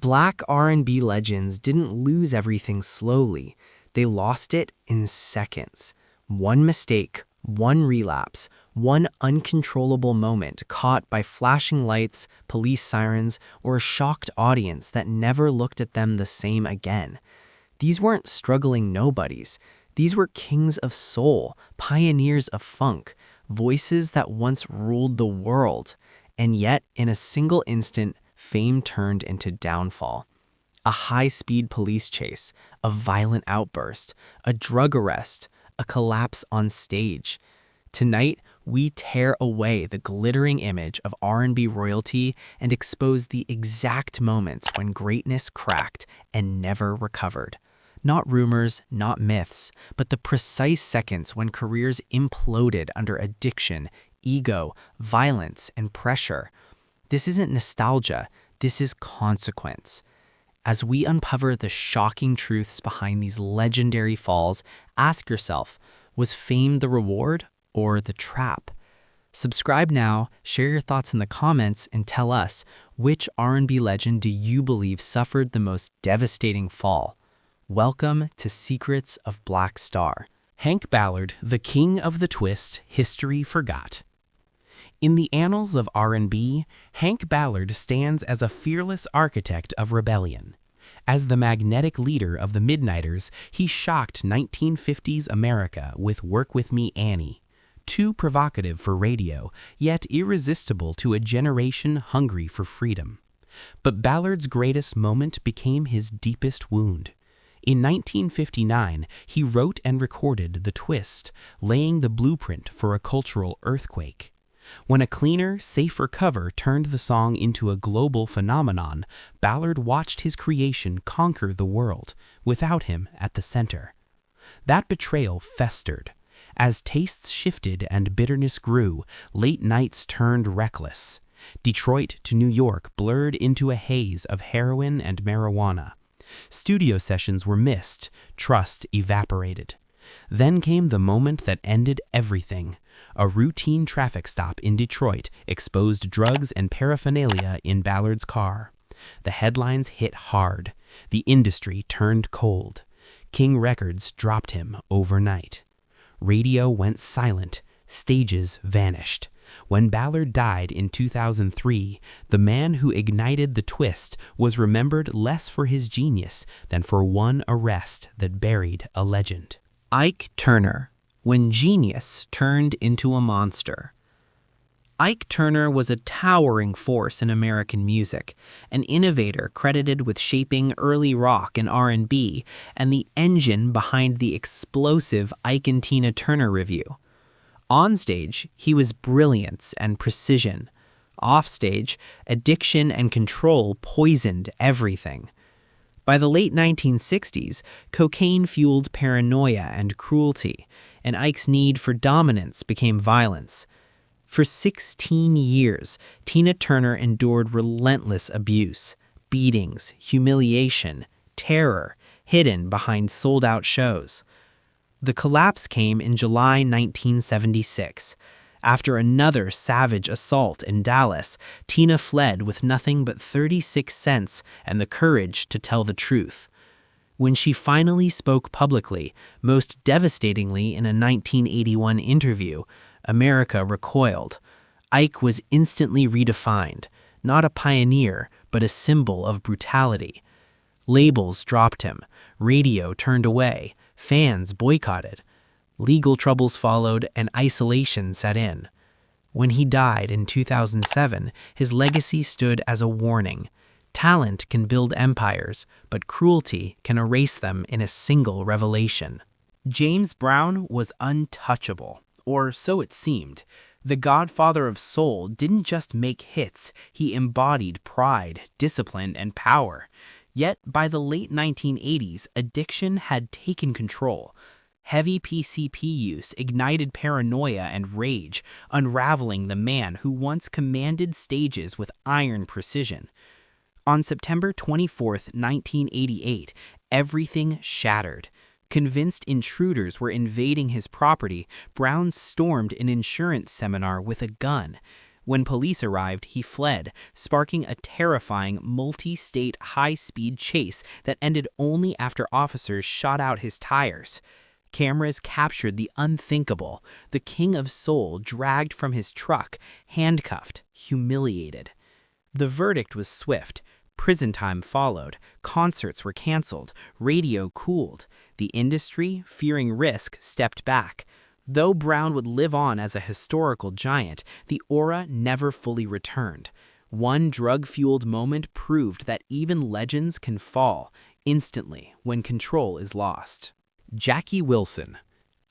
Black R&B legends didn't lose everything slowly. They lost it in seconds. One mistake, one relapse, one uncontrollable moment caught by flashing lights, police sirens, or a shocked audience that never looked at them the same again. These weren't struggling nobodies. These were kings of soul, pioneers of funk, voices that once ruled the world. And yet, in a single instant, fame turned into downfall. A high-speed police chase, a violent outburst, a drug arrest, a collapse on stage. Tonight, we tear away the glittering image of R&B royalty and expose the exact moments when greatness cracked and never recovered. Not rumors, not myths, but the precise seconds when careers imploded under addiction, ego, violence, and pressure. This isn't nostalgia, this is consequence. As we uncover the shocking truths behind these legendary falls, ask yourself, was fame the reward or the trap? Subscribe now, share your thoughts in the comments, and tell us, which R&B legend do you believe suffered the most devastating fall? Welcome to Secrets of Black Star. Hank Ballard, the king of the twist history forgot. In the annals of R&B, Hank Ballard stands as a fearless architect of rebellion. As the magnetic leader of the Midnighters, he shocked 1950s America with Work With Me, Annie. Too provocative for radio, yet irresistible to a generation hungry for freedom. But Ballard's greatest moment became his deepest wound. In 1959, he wrote and recorded The Twist, laying the blueprint for a cultural earthquake. When a cleaner, safer cover turned the song into a global phenomenon, Ballard watched his creation conquer the world, without him at the center. That betrayal festered. As tastes shifted and bitterness grew, late nights turned reckless. Detroit to New York blurred into a haze of heroin and marijuana. Studio sessions were missed, trust evaporated. Then came the moment that ended everything. A routine traffic stop in Detroit exposed drugs and paraphernalia in Ballard's car. The headlines hit hard. The industry turned cold. King Records dropped him overnight. Radio went silent. Stages vanished. When Ballard died in 2003, the man who ignited the twist was remembered less for his genius than for one arrest that buried a legend. Ike Turner, when genius turned into a monster. Ike Turner was a towering force in American music, an innovator credited with shaping early rock and R&B, and the engine behind the explosive Ike and Tina Turner Revue. On stage, he was brilliance and precision. Off stage, addiction and control poisoned everything. By the late 1960s, cocaine fueled paranoia and cruelty, and Ike's need for dominance became violence. For 16 years, Tina Turner endured relentless abuse, beatings, humiliation, terror, hidden behind sold-out shows. The collapse came in July 1976. After another savage assault in Dallas, Tina fled with nothing but 36 cents and the courage to tell the truth. When she finally spoke publicly, most devastatingly in a 1981 interview, America recoiled. Ike was instantly redefined, not a pioneer, but a symbol of brutality. Labels dropped him, radio turned away, fans boycotted. Legal troubles followed and isolation set in. When he died in 2007, his legacy stood as a warning. Talent can build empires, but cruelty can erase them in a single revelation. James Brown was untouchable, or so it seemed. The godfather of soul didn't just make hits, he embodied pride, discipline, and power. Yet, by the late 1980s, addiction had taken control. Heavy PCP use ignited paranoia and rage, unraveling the man who once commanded stages with iron precision. On September 24, 1988, everything shattered. Convinced intruders were invading his property, Brown stormed an insurance seminar with a gun. When police arrived, he fled, sparking a terrifying multi-state high-speed chase that ended only after officers shot out his tires. Cameras captured the unthinkable, the King of Soul dragged from his truck, handcuffed, humiliated. The verdict was swift. Prison time followed, concerts were canceled, radio cooled. The industry, fearing risk, stepped back. Though Brown would live on as a historical giant, the aura never fully returned. One drug-fueled moment proved that even legends can fall instantly when control is lost. Jackie Wilson,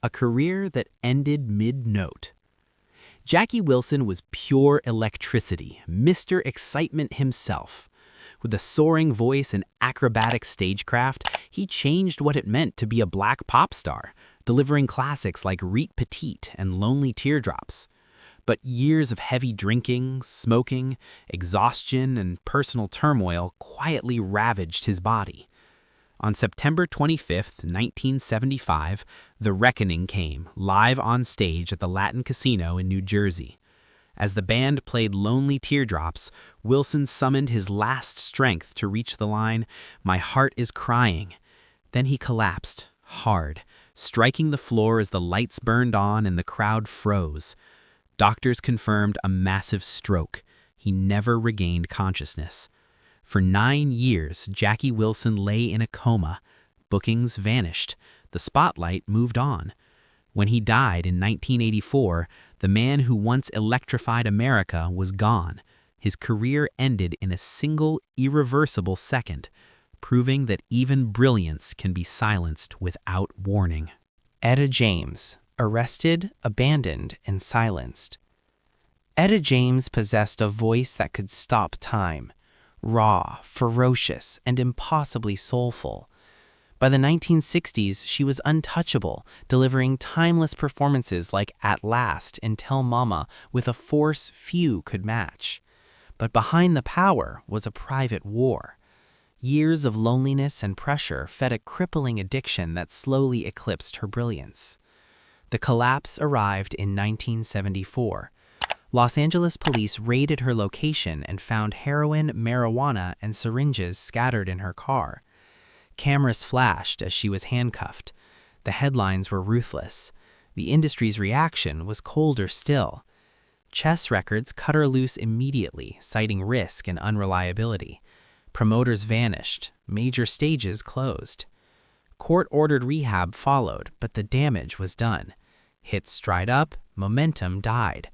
a career that ended mid-note. Jackie Wilson was pure electricity, Mr. Excitement himself. With a soaring voice and acrobatic stagecraft, he changed what it meant to be a black pop star, delivering classics like Reet Petite and Lonely Teardrops. But years of heavy drinking, smoking, exhaustion, and personal turmoil quietly ravaged his body. On September 25, 1975, the reckoning came, live on stage at the Latin Casino in New Jersey. As the band played Lonely Teardrops, Wilson summoned his last strength to reach the line, "My heart is crying." Then he collapsed, hard, striking the floor as the lights burned on and the crowd froze. Doctors confirmed a massive stroke. He never regained consciousness. For 9 years, Jackie Wilson lay in a coma. Bookings vanished. The spotlight moved on. When he died in 1984, the man who once electrified America was gone. His career ended in a single, irreversible second, proving that even brilliance can be silenced without warning. Etta James, arrested, abandoned, and silenced. Etta James possessed a voice that could stop time, raw, ferocious, and impossibly soulful. By the 1960s, she was untouchable, delivering timeless performances like At Last and Tell Mama with a force few could match. But behind the power was a private war. Years of loneliness and pressure fed a crippling addiction that slowly eclipsed her brilliance. The collapse arrived in 1974. Los Angeles police raided her location and found heroin, marijuana, and syringes scattered in her car. Cameras flashed as she was handcuffed. The headlines were ruthless. The industry's reaction was colder still. Chess records cut her loose immediately, citing risk and unreliability. Promoters vanished. Major stages closed. Court-ordered rehab followed, but the damage was done. Hits dried up, momentum died.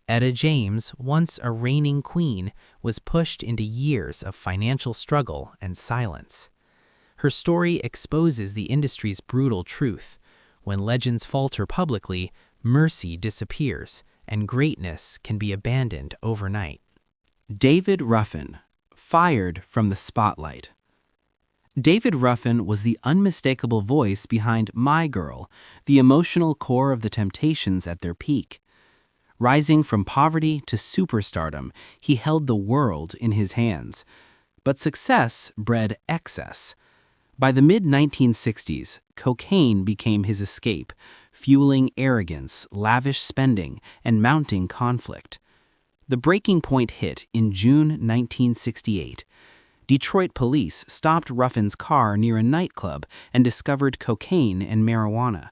Etta James, once a reigning queen, was pushed into years of financial struggle and silence. Her story exposes the industry's brutal truth. When legends falter publicly, mercy disappears, and greatness can be abandoned overnight. David Ruffin, fired from the spotlight. David Ruffin was the unmistakable voice behind My Girl, the emotional core of the Temptations at their peak. Rising from poverty to superstardom, he held the world in his hands. But success bred excess. By the mid-1960s, cocaine became his escape, fueling arrogance, lavish spending, and mounting conflict. The breaking point hit in June 1968. Detroit police stopped Ruffin's car near a nightclub and discovered cocaine and marijuana.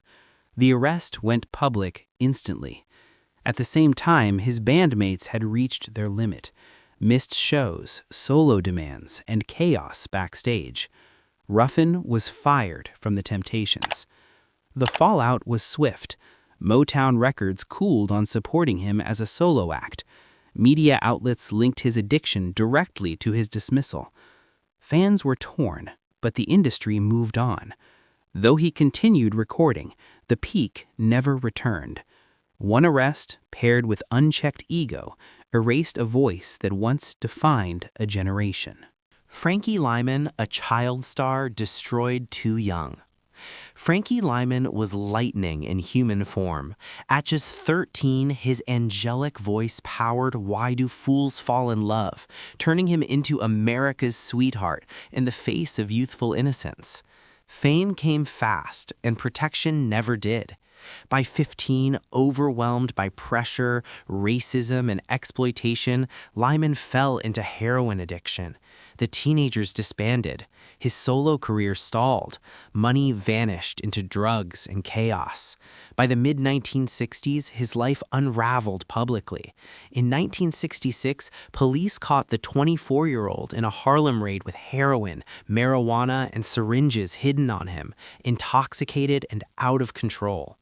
The arrest went public instantly. At the same time, his bandmates had reached their limit. Missed shows, solo demands, and chaos backstage. Ruffin was fired from the Temptations. The fallout was swift. Motown Records cooled on supporting him as a solo act. Media outlets linked his addiction directly to his dismissal. Fans were torn, but the industry moved on. Though he continued recording, the peak never returned. One arrest, paired with unchecked ego, erased a voice that once defined a generation. Frankie Lymon, a child star destroyed too young. Frankie Lymon was lightning in human form. At just 13, his angelic voice powered Why Do Fools Fall in Love, turning him into America's sweetheart in the face of youthful innocence. Fame came fast, and protection never did. By 15, overwhelmed by pressure, racism, and exploitation, Lymon fell into heroin addiction. The teenagers disbanded. His solo career stalled. Money vanished into drugs and chaos. By the mid-1960s, his life unraveled publicly. In 1966, police caught the 24-year-old in a Harlem raid with heroin, marijuana, and syringes hidden on him, intoxicated and out of control.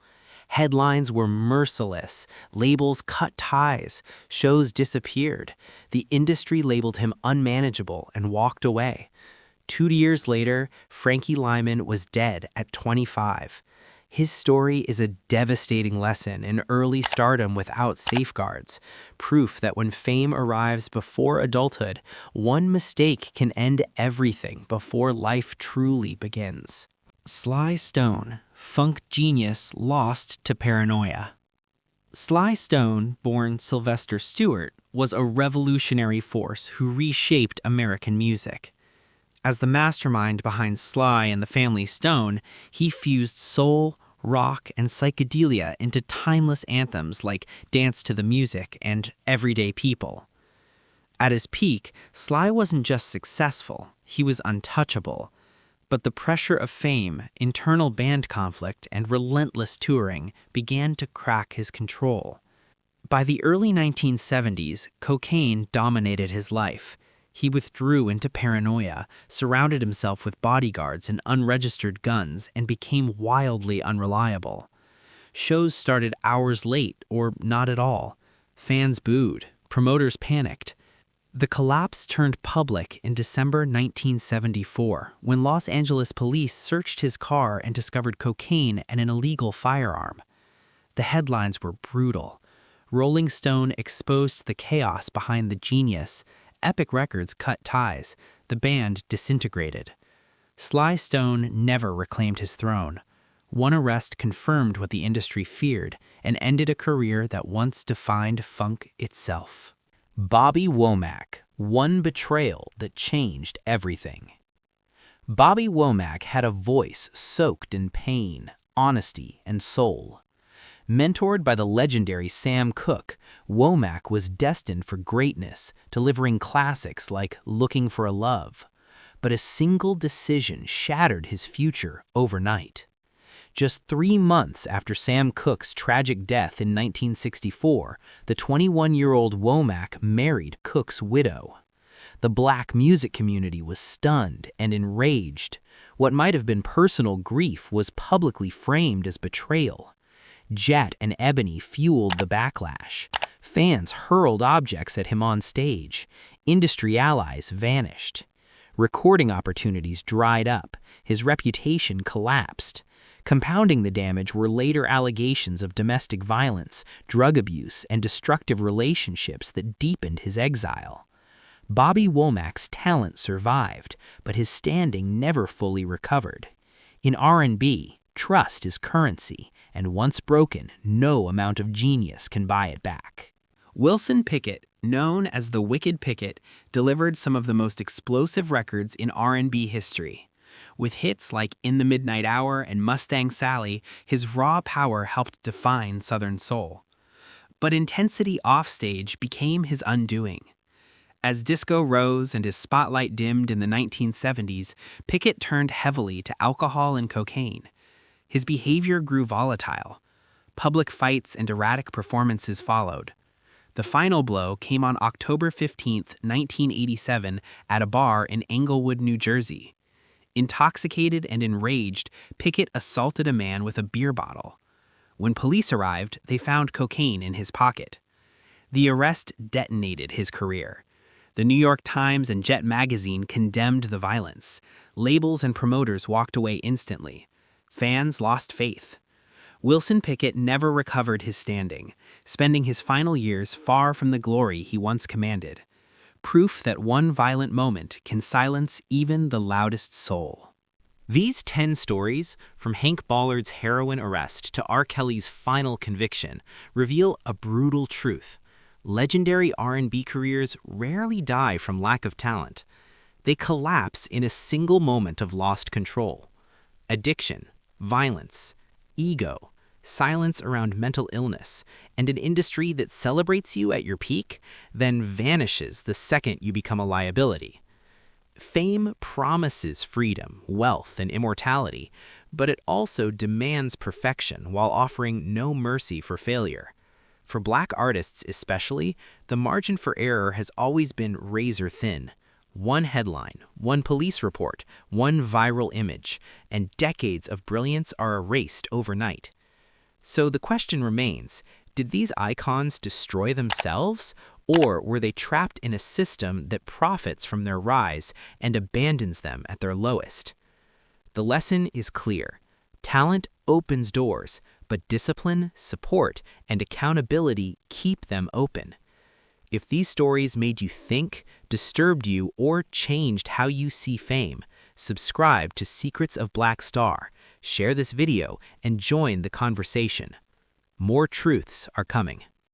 Headlines were merciless, labels cut ties, shows disappeared. The industry labeled him unmanageable and walked away. 2 years later, Frankie Lymon was dead at 25. His story is a devastating lesson in early stardom without safeguards, proof that when fame arrives before adulthood, one mistake can end everything before life truly begins. Sly Stone, funk genius lost to paranoia. Sly Stone, born Sylvester Stewart, was a revolutionary force who reshaped American music. As the mastermind behind Sly and the Family Stone, he fused soul, rock, and psychedelia into timeless anthems like Dance to the Music and Everyday People. At his peak, Sly wasn't just successful, he was untouchable. But the pressure of fame, internal band conflict, and relentless touring began to crack his control. By the early 1970s, cocaine dominated his life. He withdrew into paranoia, surrounded himself with bodyguards and unregistered guns, and became wildly unreliable. Shows started hours late or not at all. Fans booed. Promoters panicked. The collapse turned public in December 1974 when Los Angeles police searched his car and discovered cocaine and an illegal firearm. The headlines were brutal. Rolling Stone exposed the chaos behind the genius. Epic Records cut ties. The band disintegrated. Sly Stone never reclaimed his throne. One arrest confirmed what the industry feared and ended a career that once defined funk itself. Bobby Womack, one betrayal that changed everything. Bobby Womack had a voice soaked in pain, honesty, and soul. Mentored by the legendary Sam Cooke, Womack was destined for greatness, delivering classics like Looking for a Love. But a single decision shattered his future overnight. Just 3 months after Sam Cooke's tragic death in 1964, the 21-year-old Womack married Cooke's widow. The black music community was stunned and enraged. What might have been personal grief was publicly framed as betrayal. Jet and Ebony fueled the backlash. Fans hurled objects at him on stage. Industry allies vanished. Recording opportunities dried up. His reputation collapsed. Compounding the damage were later allegations of domestic violence, drug abuse, and destructive relationships that deepened his exile. Bobby Womack's talent survived, but his standing never fully recovered. In R&B, trust is currency, and once broken, no amount of genius can buy it back. Wilson Pickett, known as the Wicked Pickett, delivered some of the most explosive records in R&B history. With hits like In the Midnight Hour and Mustang Sally, his raw power helped define Southern soul. But intensity offstage became his undoing. As disco rose and his spotlight dimmed in the 1970s, Pickett turned heavily to alcohol and cocaine. His behavior grew volatile. Public fights and erratic performances followed. The final blow came on October 15, 1987, at a bar in Englewood, New Jersey. Intoxicated and enraged, Pickett assaulted a man with a beer bottle. When police arrived, they found cocaine in his pocket. The arrest detonated his career. The New York Times and Jet magazine condemned the violence. Labels and promoters walked away instantly. Fans lost faith. Wilson Pickett never recovered his standing, spending his final years far from the glory he once commanded. Proof that one violent moment can silence even the loudest soul. These 10 stories, from Hank Ballard's heroin arrest to R. Kelly's final conviction, reveal a brutal truth. Legendary R&B careers rarely die from lack of talent. They collapse in a single moment of lost control. Addiction, violence, ego, silence around mental illness, and an industry that celebrates you at your peak, then vanishes the second you become a liability. Fame promises freedom, wealth, and immortality, but it also demands perfection while offering no mercy for failure. For Black artists especially, the margin for error has always been razor thin. One headline, one police report, one viral image, and decades of brilliance are erased overnight. So the question remains, did these icons destroy themselves, or were they trapped in a system that profits from their rise and abandons them at their lowest? The lesson is clear. Talent opens doors, but discipline, support, and accountability keep them open. If these stories made you think, disturbed you, or changed how you see fame, subscribe to Secrets of Black Star, share this video, and join the conversation. More truths are coming.